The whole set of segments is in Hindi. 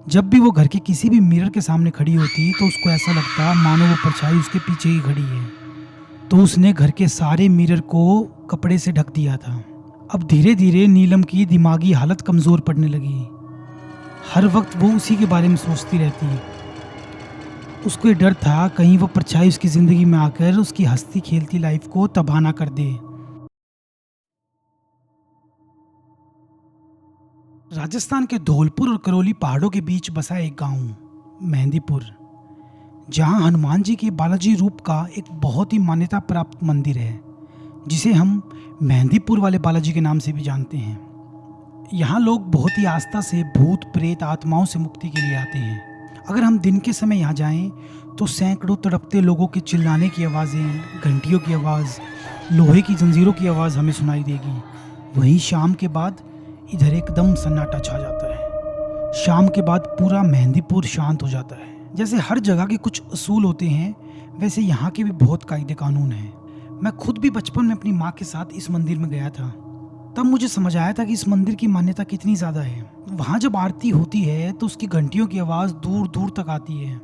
जब भी वो घर के किसी भी मिरर के सामने खड़ी होती तो उसको ऐसा लगता मानो वो परछाई उसके पीछे ही खड़ी है। तो उसने घर के सारे मिरर को कपड़े से ढक दिया था। अब धीरे धीरे नीलम की दिमागी हालत कमज़ोर पड़ने लगी। हर वक्त वो उसी के बारे में सोचती रहती। उसको ये डर था कहीं वो परछाई उसकी ज़िंदगी में आकर उसकी हंसती खेलती लाइफ को तबाह ना कर दे। राजस्थान के धौलपुर और करौली पहाड़ों के बीच बसा एक गांव मेहंदीपुर, जहां हनुमान जी के बालाजी रूप का एक बहुत ही मान्यता प्राप्त मंदिर है, जिसे हम मेहंदीपुर वाले बालाजी के नाम से भी जानते हैं। यहाँ लोग बहुत ही आस्था से भूत प्रेत आत्माओं से मुक्ति के लिए आते हैं। अगर हम दिन के समय यहाँ जाएं तो सैकड़ों तड़पते लोगों के चिल्लाने की आवाज़ें, घंटियों की आवाज़, लोहे की जंजीरों की आवाज़ हमें सुनाई देगी। वहीं शाम के बाद इधर एकदम सन्नाटा छा जाता है। शाम के बाद पूरा मेहंदीपुर शांत हो जाता है। जैसे हर जगह के कुछ असूल होते हैं, वैसे यहाँ के भी बहुत कायदे कानून हैं। मैं खुद भी बचपन में अपनी माँ के साथ इस मंदिर में गया था। तब मुझे समझ आया था कि इस मंदिर की मान्यता कितनी ज़्यादा है। वहाँ जब आरती होती है तो उसकी घंटियों की आवाज़ दूर दूर तक आती है।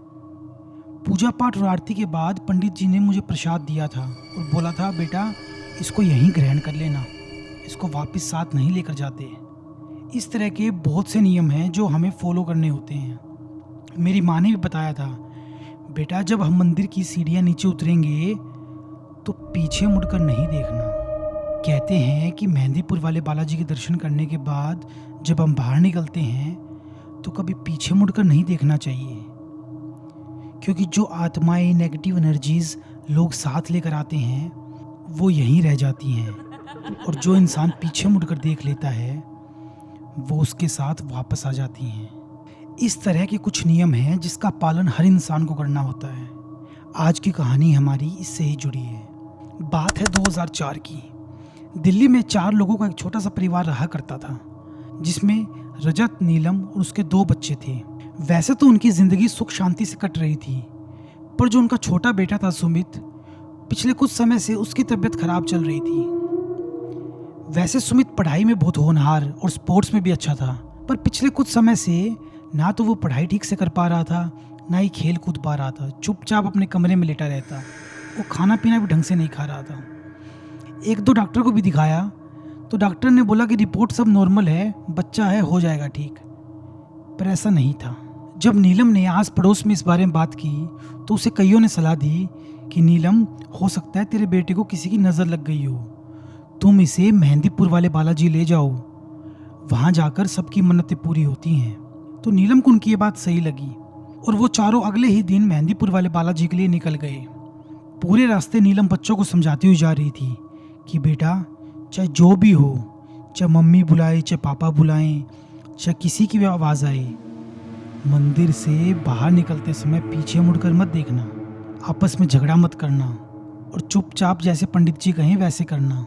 पूजा पाठ और आरती के बाद पंडित जी ने मुझे प्रसाद दिया था और बोला था, बेटा इसको यहीं ग्रहण कर लेना, इसको वापस साथ नहीं लेकर जाते। इस तरह के बहुत से नियम हैं जो हमें फॉलो करने होते हैं। मेरी माँ ने भी बताया था, बेटा जब हम मंदिर की सीढ़ियाँ नीचे उतरेंगे तो पीछे मुड़कर नहीं देखना। कहते हैं कि मेहंदीपुर वाले बालाजी के दर्शन करने के बाद जब हम बाहर निकलते हैं तो कभी पीछे मुड़कर नहीं देखना चाहिए, क्योंकि जो आत्माएं, नेगेटिव एनर्जीज लोग साथ लेकर आते हैं वो यहीं रह जाती हैं, और जो इंसान पीछे मुड़कर देख लेता है वो उसके साथ वापस आ जाती हैं। इस तरह के कुछ नियम हैं जिसका पालन हर इंसान को करना होता है। आज की कहानी हमारी इससे ही जुड़ी है। बात है 2004 की। दिल्ली में 4 लोगों का एक छोटा सा परिवार रहा करता था, जिसमें रजत, नीलम और उसके 2 बच्चे थे। वैसे तो उनकी ज़िंदगी सुख शांति से कट रही थी, पर जो उनका छोटा बेटा था सुमित, पिछले कुछ समय से उसकी तबीयत खराब चल रही थी। वैसे सुमित पढ़ाई में बहुत होनहार और स्पोर्ट्स में भी अच्छा था, पर पिछले कुछ समय से ना तो वो पढ़ाई ठीक से कर पा रहा था, ना ही खेल कूद पा रहा था। चुपचाप अपने कमरे में लेटा रहता। वो खाना पीना भी ढंग से नहीं खा रहा था। 1-2 डॉक्टर को भी दिखाया तो डॉक्टर ने बोला कि रिपोर्ट सब नॉर्मल है, बच्चा है, हो जाएगा ठीक। पर ऐसा नहीं था। जब नीलम ने आस पड़ोस में इस बारे में बात की तो उसे कईयों ने सलाह दी कि नीलम, हो सकता है तेरे बेटे को किसी की नज़र लग गई हो, तुम इसे मेहंदीपुर वाले बालाजी ले जाओ, वहाँ जाकर सबकी मन्नतें पूरी होती हैं। तो नीलम को उनकी ये बात सही लगी और वो चारों अगले ही दिन मेहंदीपुर वाले बालाजी के लिए निकल गए। पूरे रास्ते नीलम बच्चों को समझाती हुई जा रही थी कि बेटा, चाहे जो भी हो, चाहे मम्मी बुलाए, चाहे पापा बुलाएं, चाहे किसी की भी आवाज़ आए, मंदिर से बाहर निकलते समय पीछे मुड़कर मत देखना, आपस में झगड़ा मत करना और चुपचाप जैसे पंडित जी कहें वैसे करना।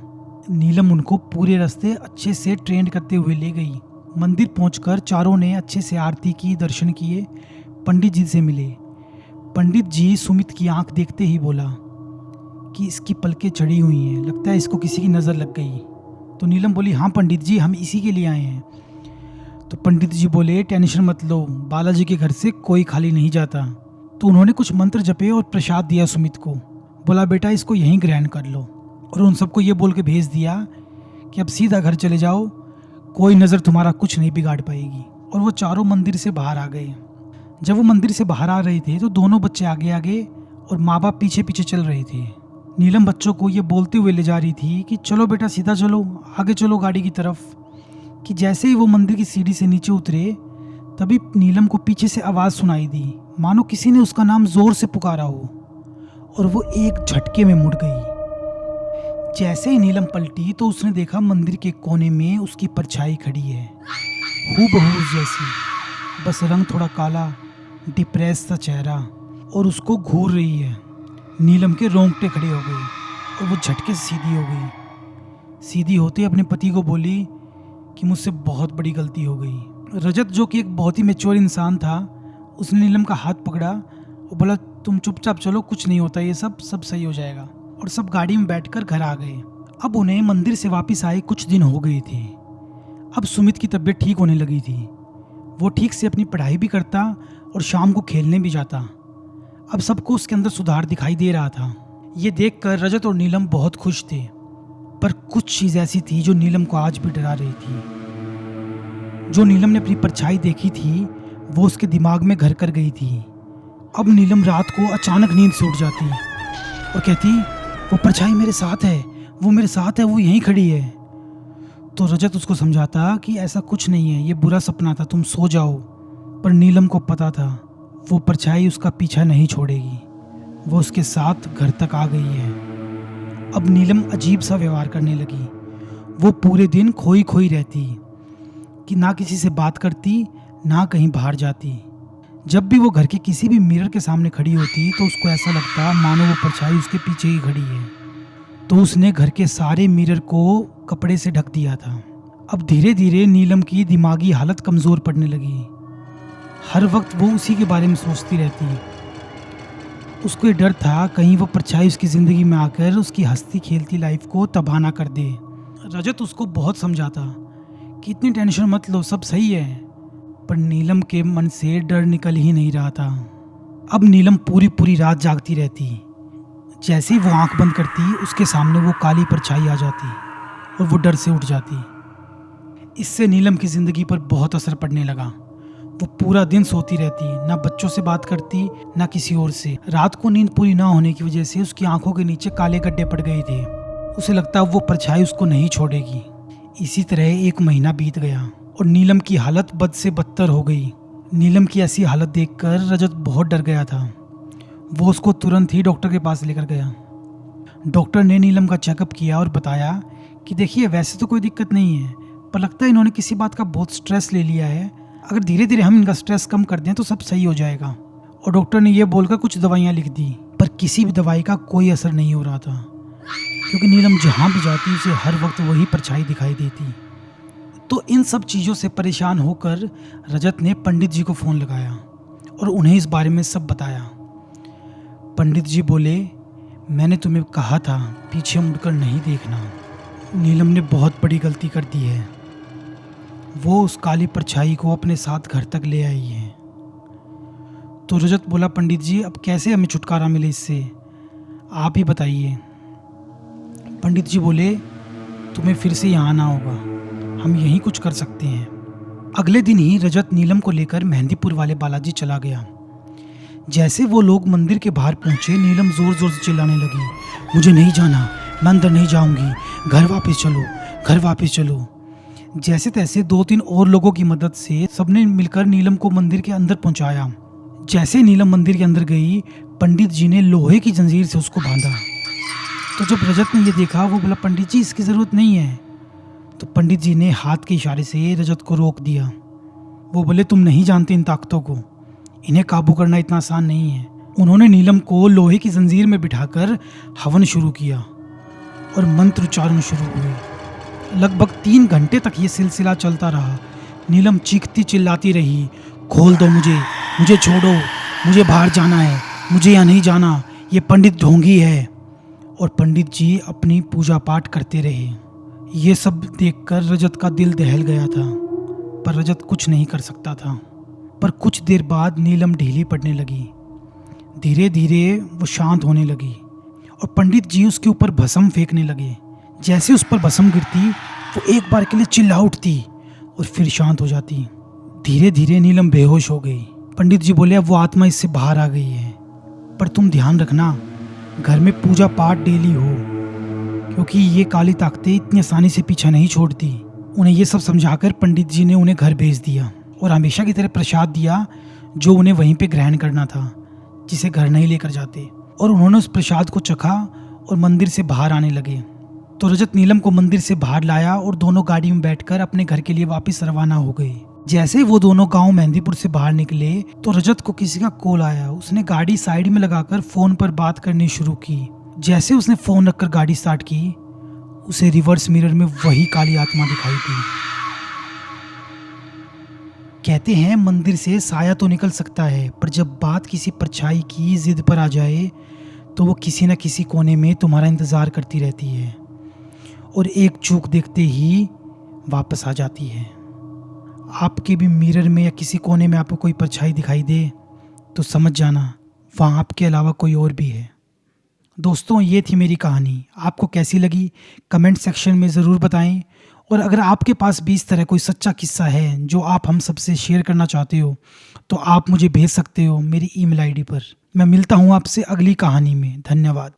नीलम उनको पूरे रास्ते अच्छे से ट्रेन करते हुए ले गई। मंदिर पहुंचकर चारों ने अच्छे से आरती की, दर्शन किए, पंडित जी से मिले। पंडित जी सुमित की आंख देखते ही बोला कि इसकी पलकें चढ़ी हुई हैं, लगता है इसको किसी की नज़र लग गई। तो नीलम बोली, हाँ पंडित जी, हम इसी के लिए आए हैं। तो पंडित जी बोले, टेंशन मत लो, बालाजी के घर से कोई खाली नहीं जाता। तो उन्होंने कुछ मंत्र जपे और प्रसाद दिया सुमित को। बोला, बेटा इसको यहीं ग्रहण कर लो, और उन सबको ये बोल के भेज दिया कि अब सीधा घर चले जाओ, कोई नज़र तुम्हारा कुछ नहीं बिगाड़ पाएगी। और वो चारों मंदिर से बाहर आ गए। जब वो मंदिर से बाहर आ रहे थे तो दोनों बच्चे आगे आगे और माँ बाप पीछे पीछे चल रहे थे। नीलम बच्चों को ये बोलते हुए ले जा रही थी कि चलो बेटा सीधा चलो, आगे चलो गाड़ी की तरफ। कि जैसे ही वो मंदिर की सीढ़ी से नीचे उतरे तभी नीलम को पीछे से आवाज़ सुनाई दी, मानो किसी ने उसका नाम ज़ोर से पुकारा हो, और वो एक झटके में मुड़ गई। जैसे ही नीलम पलटी तो उसने देखा मंदिर के कोने में उसकी परछाई खड़ी है, हूबहू जैसी, बस रंग थोड़ा काला, डिप्रेस सा चेहरा, और उसको घूर रही है। नीलम के रोंगटे खड़े हो गए और वो झटके से सीधी हो गई। सीधी होते ही अपने पति को बोली कि मुझसे बहुत बड़ी गलती हो गई। रजत, जो कि एक बहुत ही मैच्योर इंसान था, उसने नीलम का हाथ पकड़ा और बोला, तुम चुपचाप चलो, कुछ नहीं होता, ये सब सही हो जाएगा। और सब गाड़ी में बैठकर घर आ गए। अब उन्हें मंदिर से वापस आए कुछ दिन हो गए थे। अब सुमित की तबीयत ठीक होने लगी थी। वो ठीक से अपनी पढ़ाई भी करता और शाम को खेलने भी जाता। अब सबको उसके अंदर सुधार दिखाई दे रहा था। ये देखकर रजत और नीलम बहुत खुश थे, पर कुछ चीज़ ऐसी थी जो नीलम को आज भी डरा रही थी। जो नीलम ने अपनी परछाई देखी थी वो उसके दिमाग में घर कर गई थी। अब नीलम रात को अचानक नींद से उठ जाती और कहती, वो परछाई मेरे साथ है, वो मेरे साथ है, वो यहीं खड़ी है। तो रजत उसको समझाता कि ऐसा कुछ नहीं है, ये बुरा सपना था, तुम सो जाओ। पर नीलम को पता था वो परछाई उसका पीछा नहीं छोड़ेगी, वो उसके साथ घर तक आ गई है। अब नीलम अजीब सा व्यवहार करने लगी। वो पूरे दिन खोई खोई रहती कि ना किसी से बात करती ना कहीं बाहर जाती। जब भी वो घर के किसी भी मिरर के सामने खड़ी होती तो उसको ऐसा लगता मानो वो परछाई उसके पीछे ही खड़ी है। तो उसने घर के सारे मिरर को कपड़े से ढक दिया था। अब धीरे धीरे नीलम की दिमागी हालत कमज़ोर पड़ने लगी। हर वक्त वो उसी के बारे में सोचती रहती। उसको ये डर था कहीं वो परछाई उसकी ज़िंदगी में आकर उसकी हंसती खेलती लाइफ को तबाह ना कर दे। रजत उसको बहुत समझाता कि इतनी टेंशन मत लो, सब सही है, पर नीलम के मन से डर निकल ही नहीं रहा था। अब नीलम पूरी पूरी रात जागती रहती। जैसे ही वो आंख बंद करती उसके सामने वो काली परछाई आ जाती और वो डर से उठ जाती। इससे नीलम की ज़िंदगी पर बहुत असर पड़ने लगा। वो पूरा दिन सोती रहती, ना बच्चों से बात करती ना किसी और से। रात को नींद पूरी ना होने की वजह से उसकी आंखों के नीचे काले गड्ढे पड़ गए थे। उसे लगता वो परछाई उसको नहीं छोड़ेगी। इसी तरह 1 महीना बीत गया और नीलम की हालत बद से बदतर हो गई। नीलम की ऐसी हालत देखकर रजत बहुत डर गया था। वो उसको तुरंत ही डॉक्टर के पास लेकर गया। डॉक्टर ने नीलम का चेकअप किया और बताया कि देखिए वैसे तो कोई दिक्कत नहीं है, पर लगता है इन्होंने किसी बात का बहुत स्ट्रेस ले लिया है। अगर धीरे धीरे हम इनका स्ट्रेस कम कर दें तो सब सही हो जाएगा। और डॉक्टर ने यह बोलकर कुछ दवाइयाँ लिख दी, पर किसी भी दवाई का कोई असर नहीं हो रहा था, क्योंकि नीलम जहाँ भी जाती उसे हर वक्त वही परछाई दिखाई देती। तो इन सब चीज़ों से परेशान होकर रजत ने पंडित जी को फ़ोन लगाया और उन्हें इस बारे में सब बताया। पंडित जी बोले, मैंने तुम्हें कहा था पीछे मुड़कर नहीं देखना। नीलम ने बहुत बड़ी गलती कर दी है। वो उस काली परछाई को अपने साथ घर तक ले आई है। तो रजत बोला, पंडित जी अब कैसे हमें छुटकारा मिले इससे, आप ही बताइए। पंडित जी बोले, तुम्हें फिर से यहाँ आना होगा, हम यहीं कुछ कर सकते हैं। अगले दिन ही रजत नीलम को लेकर मेहंदीपुर वाले बालाजी चला गया। जैसे वो लोग मंदिर के बाहर पहुंचे, नीलम जोर जोर से चिल्लाने लगी, मुझे नहीं जाना, मैं अंदर नहीं जाऊंगी, घर वापस चलो, घर वापस चलो। जैसे तैसे 2-3 और लोगों की मदद से सबने मिलकर नीलम को मंदिर के अंदर पहुंचाया। जैसे नीलम मंदिर के अंदर गई, पंडित जी ने लोहे की जंजीर से उसको बांधा। तो जब रजत ने ये देखा, वो बोला, पंडित जी इसकी ज़रूरत नहीं है। तो पंडित जी ने हाथ के इशारे से रजत को रोक दिया। वो बोले, तुम नहीं जानते इन ताकतों को, इन्हें काबू करना इतना आसान नहीं है। उन्होंने नीलम को लोहे की जंजीर में बिठाकर हवन शुरू किया और मंत्र उच्चारण शुरू हुए। लगभग 3 घंटे तक ये सिलसिला चलता रहा। नीलम चीखती चिल्लाती रही, खोल दो मुझे, मुझे छोड़ो, मुझे बाहर जाना है, मुझे यहाँ नहीं जाना, ये पंडित ढोंगी है। और पंडित जी अपनी पूजा पाठ करते रहे। ये सब देखकर रजत का दिल दहल गया था, पर रजत कुछ नहीं कर सकता था। पर कुछ देर बाद नीलम ढीली पड़ने लगी। धीरे धीरे वो शांत होने लगी और पंडित जी उसके ऊपर भस्म फेंकने लगे। जैसे उस पर भस्म गिरती, वो एक बार के लिए चिल्ला उठती और फिर शांत हो जाती। धीरे धीरे नीलम बेहोश हो गई। पंडित जी बोले, अब वो आत्मा इससे बाहर आ गई है, पर तुम ध्यान रखना घर में पूजा पाठ डेली हो, क्योंकि ये काली ताकतें इतनी आसानी से पीछा नहीं छोड़ती। उन्हें ये सब समझाकर पंडित जी ने उन्हें घर भेज दिया और हमेशा की तरह प्रसाद दिया जो उन्हें वहीं पे ग्रहण करना था, जिसे घर नहीं लेकर जाते। और उन्होंने उस प्रसाद को चखा और मंदिर से बाहर आने लगे। तो रजत नीलम को मंदिर से बाहर लाया और दोनों गाड़ी में बैठकर अपने घर के लिए वापस रवाना हो गए। जैसे वो दोनों गांव मेहंदीपुर से बाहर निकले तो रजत को किसी का कॉल आया। उसने गाड़ी साइड में लगाकर फोन पर बात करनी शुरू की। जैसे उसने फोन रखकर गाड़ी स्टार्ट की, उसे रिवर्स मिरर में वही काली आत्मा दिखाई दी। कहते हैं मंदिर से साया तो निकल सकता है, पर जब बात किसी परछाई की जिद पर आ जाए तो वो किसी न किसी कोने में तुम्हारा इंतज़ार करती रहती है और एक चूक देखते ही वापस आ जाती है। आपके भी मिरर में या किसी कोने में आपको कोई परछाई दिखाई दे तो समझ जाना वहाँ आपके अलावा कोई और भी है। दोस्तों, ये थी मेरी कहानी। आपको कैसी लगी कमेंट सेक्शन में ज़रूर बताएं। और अगर आपके पास भी इस तरह कोई सच्चा किस्सा है जो आप हम सबसे शेयर करना चाहते हो तो आप मुझे भेज सकते हो मेरी ईमेल आईडी पर। मैं मिलता हूँ आपसे अगली कहानी में। धन्यवाद।